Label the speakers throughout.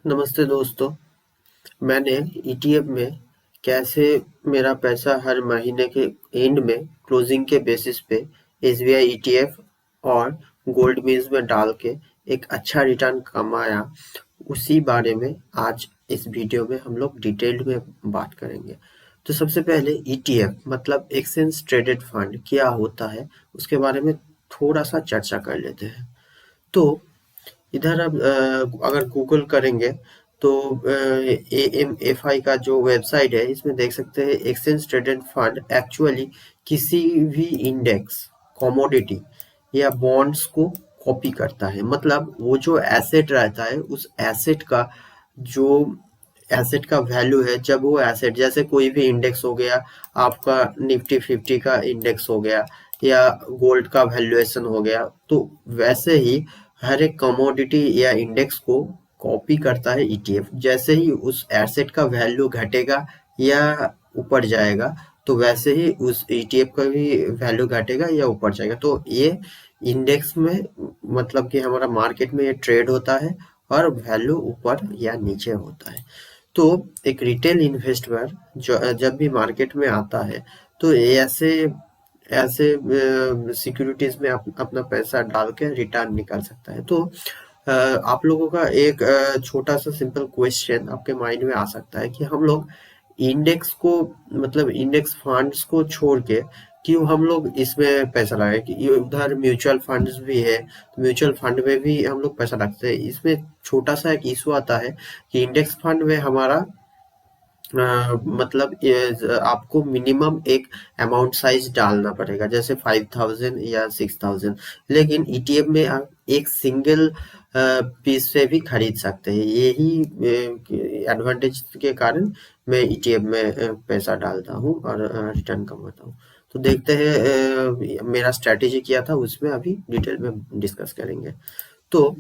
Speaker 1: नमस्ते दोस्तों। मैंने ईटीएफ में कैसे मेरा पैसा हर महीने के एंड में क्लोजिंग के बेसिस पे एसबीआई ईटीएफ और गोल्ड बीन्स में डाल के एक अच्छा रिटर्न कमाया, उसी बारे में आज इस वीडियो में हम लोग डिटेल्ड में बात करेंगे। तो सबसे पहले ईटीएफ मतलब एक्सचेंज ट्रेडेड फंड क्या होता है, उसके बारे में थोड़ा सा चर्चा कर लेते हैं। तो इधर अब अगर गूगल करेंगे तो एएमएफआई का जो वेबसाइट है, इसमें देख सकते हैं एक्सचेंज ट्रेडेड फंड एक्चुअली किसी भी इंडेक्स, कमोडिटी या बॉन्ड्स को कॉपी करता है। मतलब वो जो एसेट रहता है, उस एसेट का जो एसेट का वैल्यू है, जब वो एसेट जैसे कोई भी इंडेक्स हो गया, आपका निफ्टी 50 का इंडेक्स हो गया या गोल्ड का वैल्यूएशन हो गया, तो वैसे ही हर एक कमोडिटी या इंडेक्स को कॉपी करता है ईटीएफ। जैसे ही उस एसेट का वैल्यू घटेगा या ऊपर जाएगा, तो वैसे ही उस ईटीएफ का भी वैल्यू घटेगा या ऊपर जाएगा। तो ये इंडेक्स में मतलब कि हमारा मार्केट में ये ट्रेड होता है और वैल्यू ऊपर या नीचे होता है। तो एक रिटेल इन्वेस्टर जो जब भी मार्केट में आता है, तो ये ऐसे ऐसे सिक्योरिटीज में अपना पैसा डाल के रिटर्न निकाल सकता है। तो आप लोगों का एक छोटा सा सिंपल क्वेश्चन आपके माइंड में आ सकता है कि हम लोग इंडेक्स को मतलब इंडेक्स फंड्स को छोड़ के क्यों हम लोग इसमें पैसा लगाए, कि ये उधर म्यूचुअल फंड्स भी है, तो म्यूचुअल फंड में भी हम लोग पैसा रखते हैं। इसमें छोटा सा एक इशू आता है कि इंडेक्स फंड में हमारा मतलब आपको मिनिमम एक अमाउंट साइज डालना पड़ेगा, जैसे 5000 या 6000। लेकिन ईटीएफ में आप एक सिंगल पीस से भी खरीद सकते हैं। यही एडवांटेज के कारण मैं ईटीएफ में पैसा डालता हूँ और रिटर्न कमाता हूँ। तो देखते हैं, मेरा स्ट्रेटेजी क्या था उसमें अभी डिटेल में डिस्कस करेंगे। तो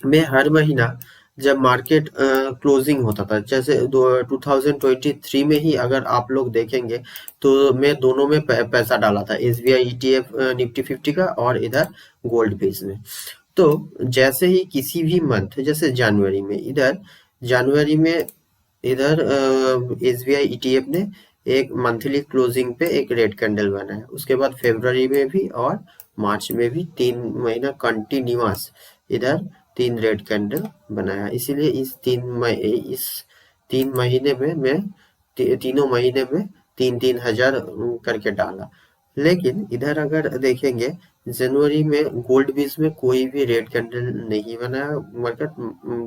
Speaker 1: मैं हर महीना जब मार्केट क्लोजिंग होता था, जैसे 2023 में ही अगर आप लोग देखेंगे, तो मैं दोनों में पैसा डाला था, एसबीआई ईटीएफ निफ्टी 50 का और इधर गोल्ड बेस में। तो जैसे ही किसी भी मंथ, जैसे जनवरी में, जनवरी में इधर एसबीआई ईटीएफ ने एक मंथली क्लोजिंग पे एक रेड कैंडल बनाया। उसके बाद फरवरी में भी और मार्च में भी 3 महीना कंटिन्यूअस इधर 3 रेड कैंडल बनाया। इसीलिए इस 3 महीने में मैं तीनों महीने में 3-3 हजार करके डाला। लेकिन इधर अगर देखेंगे, जनवरी में गोल्ड बीस में कोई भी रेड कैंडल नहीं बनाया। मार्केट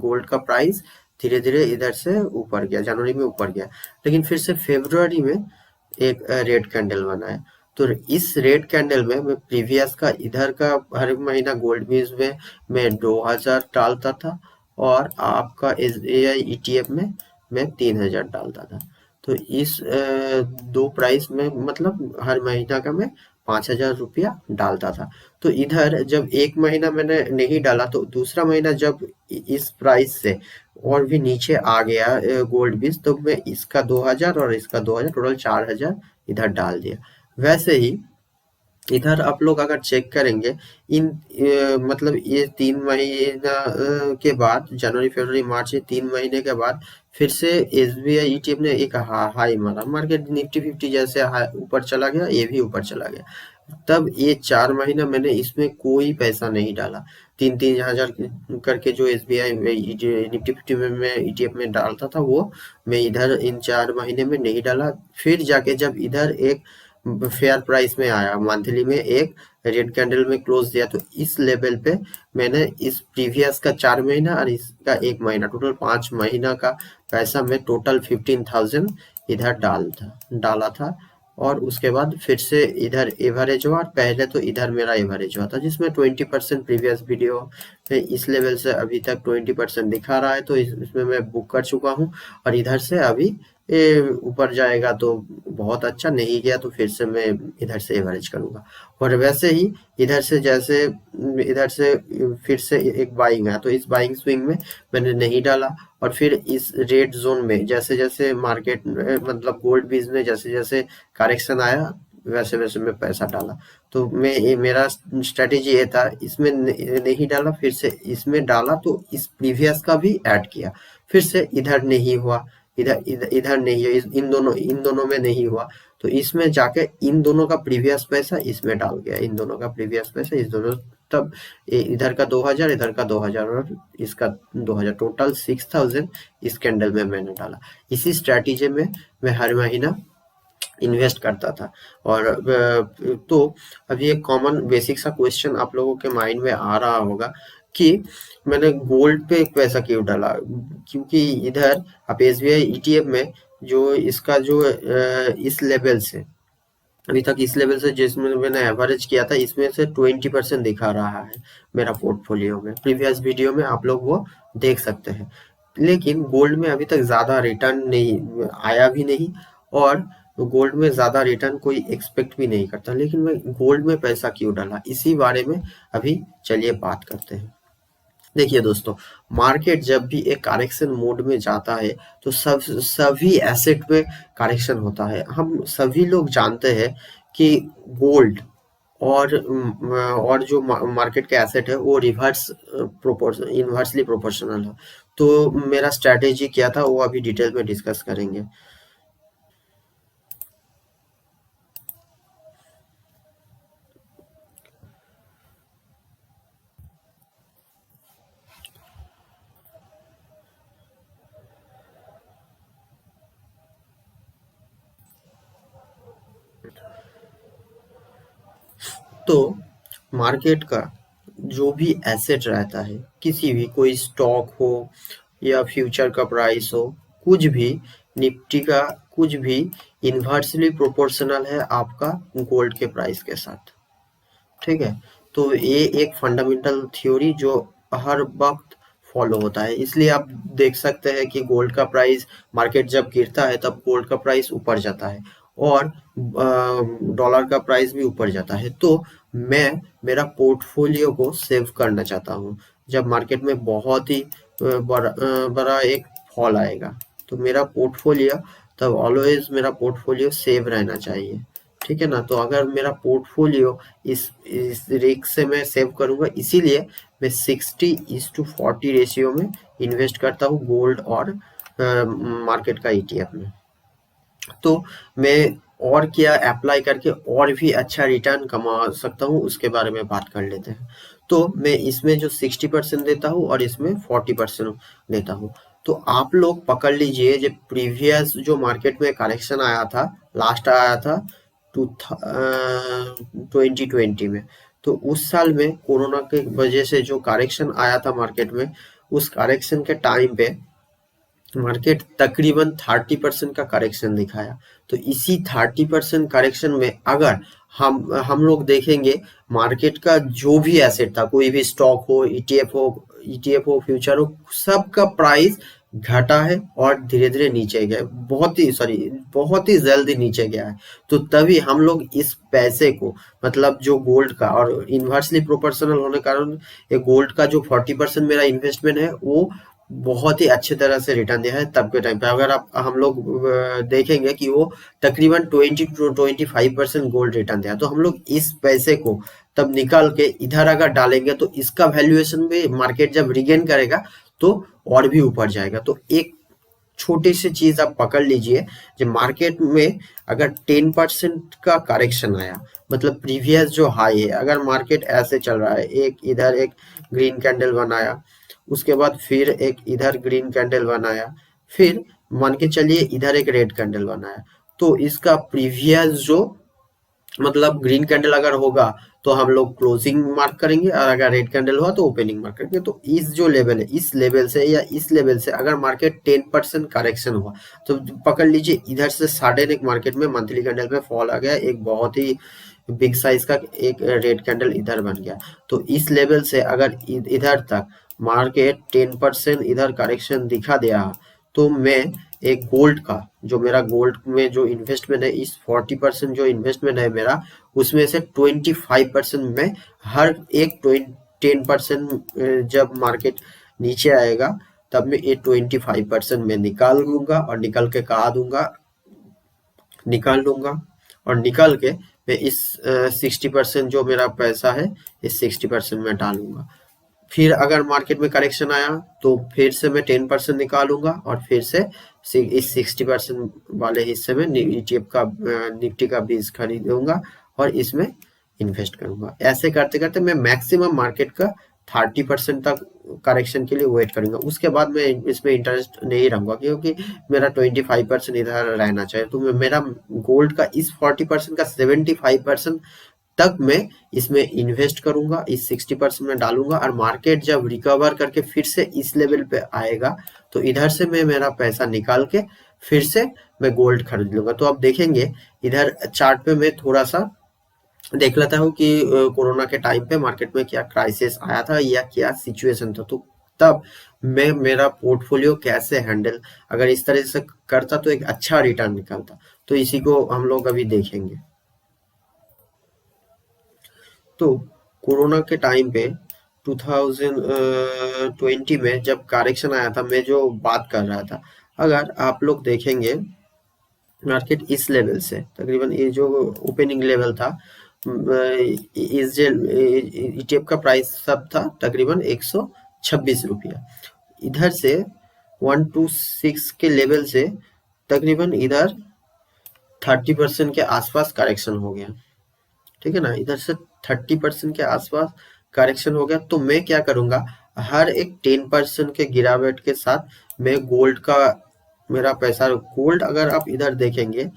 Speaker 1: गोल्ड का प्राइस धीरे धीरे इधर से ऊपर गया, जनवरी में ऊपर गया। लेकिन फिर से फरवरी में एक रेड कैंडल बनाया। तो इस रेड कैंडल में मैं प्रीवियस का इधर का हर महीना गोल्ड बीस में मैं 2000 डालता था और आपका एसबीआई ईटीएफ में मैं 3000 डालता था। तो इस दो प्राइस में मतलब हर महीना का मैं 5000 रुपया डालता था। तो इधर जब एक महीना मैंने नहीं डाला, तो दूसरा महीना जब इस प्राइस से और भी नीचे आ गया गोल्ड बीस, तो मैं इसका 2000 और इसका 2000, टोटल 4000 इधर डाल दिया। वैसे ही इधर आप लोग अगर चेक करेंगे, इन मतलब ये 3 महीना के बाद, जनवरी फरवरी मार्च, ये 3 महीने के बाद फिर से एसबीआई ईटीएफ ने एक हाई मारा। मार्केट निफ्टी 50 जैसे ऊपर चला गया, ये भी ऊपर चला गया। तब ये 4 महीना मैंने इसमें कोई पैसा नहीं डाला। 3-3 हजार करके जो एसबीआई निफ्टी 50 में मैं ईटीएफ में डालता था, वो मैं इधर इन 4 महीने में नहीं डाला। फिर जाके जब इधर एक फेयर प्राइस में आया, मंथली में एक रेड कैंडल में क्लोज दिया, तो इस लेवल पे मैंने इस प्रीवियस का 4 महीना और इसका एक महीना, टोटल 5 महीना का पैसा मैं टोटल 15,000 इधर डाला था। और उसके बाद फिर से इधर एवरेज हुआ, और पहले तो इधर मेरा एवरेज हुआ था जिसमें 20% प्रीवियस वीडियो पे इस लेवल से अभी तक 20% दिखा रहा है। तो इसमें मैं बुक कर चुका हूँ और इधर से अभी ये ऊपर जाएगा तो बहुत अच्छा, नहीं गया तो फिर से मैं इधर से एवरेज करूंगा। और वैसे ही इधर से जैसे इधर से फिर से एक बाइंग है, तो इस बाइंग स्विंग में मैंने नहीं डाला। और फिर इस रेड जोन में जैसे जैसे मार्केट मतलब गोल्ड बीज में जैसे जैसे करेक्शन आया, वैसे वैसे मैं पैसा डाला। तो मेरा स्ट्रेटेजी ये था, इसमें नहीं डाला, फिर से इसमें डाला, तो इस प्रीवियस का भी ऐड किया, फिर से इधर नहीं हुआ, इधर नहीं है, इन दोनों में नहीं हुआ, तो इसमें जाके इन दोनों का प्रीवियस पैसा इसमें डाल गया, इन दोनों का प्रीवियस पैसा इस दोनों, तब इधर का 2000, इधर का 2000 और इसका 2000, टोटल 6000 इस कैंडल में मैंने डाला। इसी स्ट्रैटेजी में मैं हर महीना इन्वेस्ट करता था। और तो अभी एक कॉमन बेसिक सा क्वेश्चन आप लोगों के माइंड में आ रहा होगा कि मैंने गोल्ड पे पैसा क्यों डाला, क्योंकि इधर आप एसबीआई ईटीएफ में जो इसका जो इस लेवल से अभी तक, इस लेवल से जिसमें मैंने एवरेज किया था, इसमें से 20% दिखा रहा है मेरा पोर्टफोलियो में। प्रीवियस वीडियो में आप लोग वो देख सकते हैं। लेकिन गोल्ड में अभी तक ज्यादा रिटर्न नहीं आया भी नहीं, और गोल्ड में ज्यादा रिटर्न कोई एक्सपेक्ट भी नहीं करता। लेकिन मैं गोल्ड में पैसा क्यों डाला, इसी बारे में अभी चलिए बात करते हैं। देखिए दोस्तों, मार्केट जब भी एक करेक्शन मोड में जाता है, तो सभी एसेट में करेक्शन होता है। हम सभी लोग जानते हैं कि गोल्ड और जो मार्केट के एसेट है वो रिवर्स प्रोपोर्शन इन्वर्सली प्रोपोर्शनल है। तो मेरा स्ट्रैटेजी क्या था वो अभी डिटेल में डिस्कस करेंगे। तो मार्केट का जो भी एसेट रहता है, किसी भी, कोई स्टॉक हो या फ्यूचर का प्राइस हो, कुछ भी, निफ्टी का कुछ भी, इन्वर्सली प्रोपोर्शनल है आपका गोल्ड के प्राइस के साथ। ठीक है, तो ये एक फंडामेंटल थ्योरी जो हर वक्त फॉलो होता है। इसलिए आप देख सकते हैं कि गोल्ड का प्राइस, मार्केट जब गिरता है तब गोल्ड का प्राइस ऊपर जाता है, और डॉलर का प्राइस भी ऊपर जाता है। तो मैं मेरा पोर्टफोलियो को सेव करना चाहता हूँ। जब मार्केट में बहुत ही बड़ा एक फॉल आएगा, तो मेरा पोर्टफोलियो, तब ऑलवेज मेरा पोर्टफोलियो सेव रहना चाहिए। ठीक है ना, तो अगर मेरा पोर्टफोलियो इस रिस्क से मैं सेव करूंगा, इसीलिए मैं 60:40 रेशियो में इन्वेस्ट करता हूँ गोल्ड और मार्केट का ईटीएफ में। तो मैं और क्या अप्लाई करके और भी अच्छा रिटर्न कमा सकता हूँ, उसके बारे में बात कर लेते हैं। तो मैं इसमें जो 60% देता हूँ और इसमें 40% देता हूँ। तो आप लोग पकड़ लीजिए, जो प्रीवियस जो मार्केट में करेक्शन आया था, लास्ट आया था 2020 में, तो उस साल में कोरोना के वजह से जो करेक्शन आया था मार्केट में, उस करेक्शन के टाइम पे मार्केट तकरीबन 30% का करेक्शन दिखाया। तो इसी 30% करेक्शन में अगर हम लोग देखेंगे, मार्केट का जो भी एसेट था, कोई भी स्टॉक हो, ईटीएफ हो, फ्यूचर हो, सबका प्राइस घटा है और धीरे धीरे नीचे गया, बहुत ही जल्दी नीचे गया है। तो तभी हम लोग इस पैसे को, मतलब जो गोल्ड का, और इन्वर्सली प्रोपोर्शनल होने के कारण ये गोल्ड का जो 40% मेरा इन्वेस्टमेंट है, वो बहुत ही अच्छे तरह से रिटर्न दिया है तब के टाइम पे। अगर आप हम लोग देखेंगे कि वो तकरीबन 20 to 25% गोल्ड रिटर्न दिया, तो हम लोग इस पैसे को तब निकाल के इधर अगर डालेंगे, तो इसका वैल्यूएशन भी मार्केट जब रिगेन करेगा तो और भी ऊपर जाएगा। तो एक छोटी सी चीज आप पकड़ लीजिए, जो मार्केट में अगर 10% का करेक्शन आया, मतलब प्रीवियस जो हाई है, अगर मार्केट ऐसे चल रहा है, एक इधर एक ग्रीन कैंडल बनाया, उसके बाद फिर एक इधर ग्रीन कैंडल बनाया, फिर मान के चलिए इधर एक रेड कैंडल बनाया, तो इसका प्रीवियस जो, मतलब ग्रीन कैंडल अगर होगा तो हम लोग क्लोजिंग मार्क करेंगे, और अगर रेड कैंडल हुआ तो ओपनिंग मार्क करेंगे। तो इस जो लेवल है, इस लेवल से या इस लेवल से अगर मार्केट 10% करेक्शन हुआ, तो पकड़ लीजिए इधर से सडन एक मार्केट में मंथली कैंडल में फॉल आ गया, एक बहुत ही बिग साइज का एक रेड कैंडल इधर बन गया। तो इस लेवल से अगर इधर तक मार्केट 10% इधर करेक्शन दिखा दिया, तो मैं एक गोल्ड का, जो मेरा गोल्ड में जो इन्वेस्टमेंट है, इस 40% जो इन्वेस्टमेंट है मेरा, उसमें से 25% में हर एक 10% जब मार्केट नीचे आएगा, तब मैं ये 25% में निकाल लूंगा, और निकाल के कहा दूंगा, निकाल लूंगा, और निकाल के मैं इस 60% जो मेरा पैसा है इस 60% में डालूंगा। फिर अगर मार्केट में करेक्शन आया तो फिर से मैं 10% निकालूंगा और फिर से इस 60% वाले हिस्से में ईटीएफ का निफ्टी का बीज खरीदूंगा और इसमें इन्वेस्ट करूंगा। ऐसे करते करते मैं मैक्सिमम मार्केट का 30% तक करेक्शन के लिए वेट करूंगा। उसके बाद मैं इसमें इंटरेस्ट नहीं रहूंगा, क्योंकि मेरा 25% इधर रहना चाहिए। तो मेरा गोल्ड का इस 40% का 75% तक मैं इसमें इन्वेस्ट करूंगा, इस 60% में डालूंगा। और मार्केट जब रिकवर करके फिर से इस लेवल पे आएगा तो इधर से मैं मेरा पैसा निकाल के फिर से मैं गोल्ड खरीद लूंगा। तो आप देखेंगे इधर चार्ट पे मैं थोड़ा सा देख लेता हूँ कि कोरोना के टाइम पे मार्केट में क्या क्राइसिस आया था या क्या सिचुएशन था, तो तब मैं मेरा पोर्टफोलियो कैसे हैंडल अगर इस तरह से करता तो एक अच्छा रिटर्न निकलता। तो इसी को हम लोग अभी देखेंगे। तो कोरोना के टाइम पे 2020 में जब करेक्शन आया था, मैं जो बात कर रहा था, अगर आप लोग देखेंगे मार्केट इस लेवल से तकरीबन ये जो ओपनिंग लेवल था, इस जो ईटीएफ का प्राइस सब था तकरीबन 126 रुपया। इधर से 126 के लेवल से तकरीबन इधर 30% के आसपास करेक्शन हो गया। ठीक है ना, इधर से 30% के आसपास करेक्शन हो गया। तो मैं क्या करूंगा, हर एक 10% के गिरावट के साथ मैं गोल्ड का मेरा पैसा, गोल्ड अगर आप इधर देखेंगे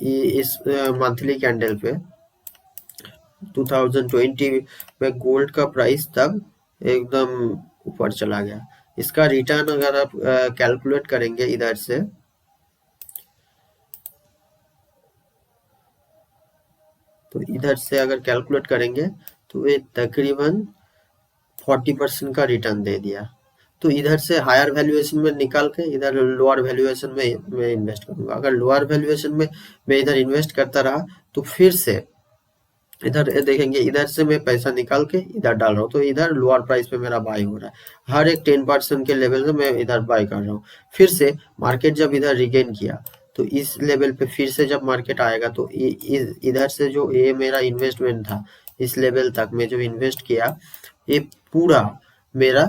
Speaker 1: इस मंथली कैंडल पे 2020 में गोल्ड का प्राइस तब एकदम ऊपर चला गया। इसका रिटर्न अगर आप कैलकुलेट करेंगे इधर से, तो इधर से अगर कैलकुलेट करेंगे तो ये तकरीबन 40% का रिटर्न दे दिया। तो इधर से हायर वैल्यूएशन में निकाल के इधर लोअर वैल्यूएशन में मैं इन्वेस्ट करूंगा। अगर लोअर वैल्यूएशन में मैं इधर इन्वेस्ट करता रहा तो फिर से इधर देखेंगे, इधर से मैं पैसा निकाल के इधर डाल रहा हूँ तो इधर लोअर प्राइस पे मेरा बाय हो रहा है। हर एक 10% के लेवल से मैं इधर बाय कर रहा हूँ। फिर से मार्केट जब इधर रिगेन किया तो इस लेवल पे फिर से जब मार्केट आएगा तो इधर से जो ये मेरा इन्वेस्टमेंट था इस लेवल तक मैं जो इन्वेस्ट किया ये पूरा मेरा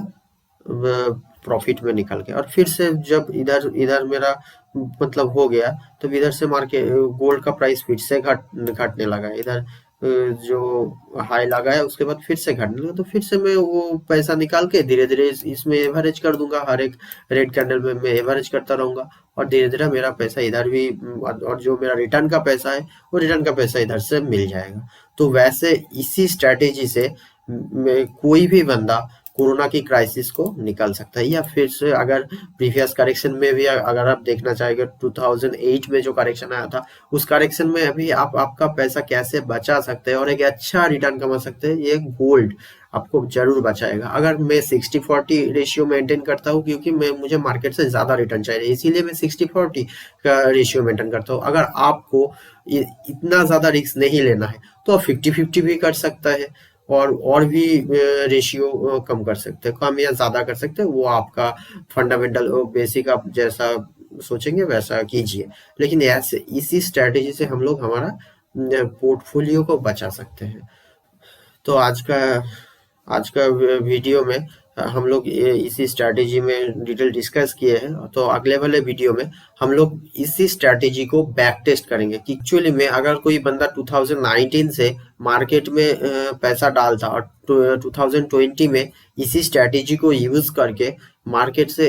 Speaker 1: प्रॉफिट में निकल गया। और फिर से जब इधर इधर मेरा मतलब हो गया तो इधर से मार्केट गोल्ड का प्राइस फिर से घटने लगा। इधर जो हाई लगा है उसके बाद फिर से घटने लगा, तो फिर से मैं वो पैसा निकाल के धीरे धीरे इसमें एवरेज कर दूंगा। हर एक रेड कैंडल में मैं एवरेज करता रहूंगा और धीरे धीरे मेरा पैसा इधर भी और जो मेरा रिटर्न का पैसा है वो रिटर्न का पैसा इधर से मिल जाएगा। तो वैसे इसी स्ट्रेटेजी से कोई भी बंदा कोरोना की क्राइसिस को निकाल सकता है। या फिर से अगर प्रीवियस करेक्शन में भी अगर आप देखना चाहेंगे 2008 में जो करेक्शन आया था उस करेक्शन में अभी आप आपका पैसा कैसे बचा सकते हैं और एक अच्छा रिटर्न कमा सकते हैं, ये गोल्ड आपको जरूर बचाएगा। अगर मैं 60-40 रेशियो मेंटेन करता हूँ, क्योंकि मुझे मार्केट से ज्यादा रिटर्न चाहिए इसीलिए मैं 60-40 का रेशियो मेंटेन करता हूँ। अगर आपको इतना ज्यादा रिस्क नहीं लेना है तो आप 50-50 भी कर सकता है और भी रेशियो कम कर सकते हैं, कम या ज्यादा कर सकते हैं। वो आपका फंडामेंटल बेसिक आप जैसा सोचेंगे वैसा कीजिए, लेकिन ऐसे इसी स्ट्रेटेजी से हम लोग हमारा पोर्टफोलियो को बचा सकते हैं। तो आज का वीडियो में हम लोग इसी स्ट्रैटेजी में डिटेल डिस्कस किए हैं। तो अगले वाले वीडियो में हम लोग इसी स्ट्रैटेजी को बैक टेस्ट करेंगे कि एक्चुअली में अगर कोई बंदा 2019 से मार्केट में पैसा डालता और 2020 में इसी स्ट्रैटेजी को यूज करके मार्केट से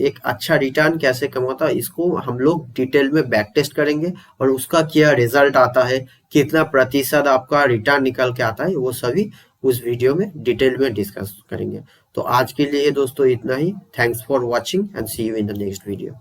Speaker 1: एक अच्छा रिटर्न कैसे कमाता, इसको हम लोग डिटेल में बैक टेस्ट करेंगे और उसका क्या रिजल्ट आता है, कितना प्रतिशत आपका रिटर्न निकल के आता है, वो सभी उस वीडियो में डिटेल में डिस्कस करेंगे। तो आज के लिए दोस्तों इतना ही। Thanks for watching and see you in the next video.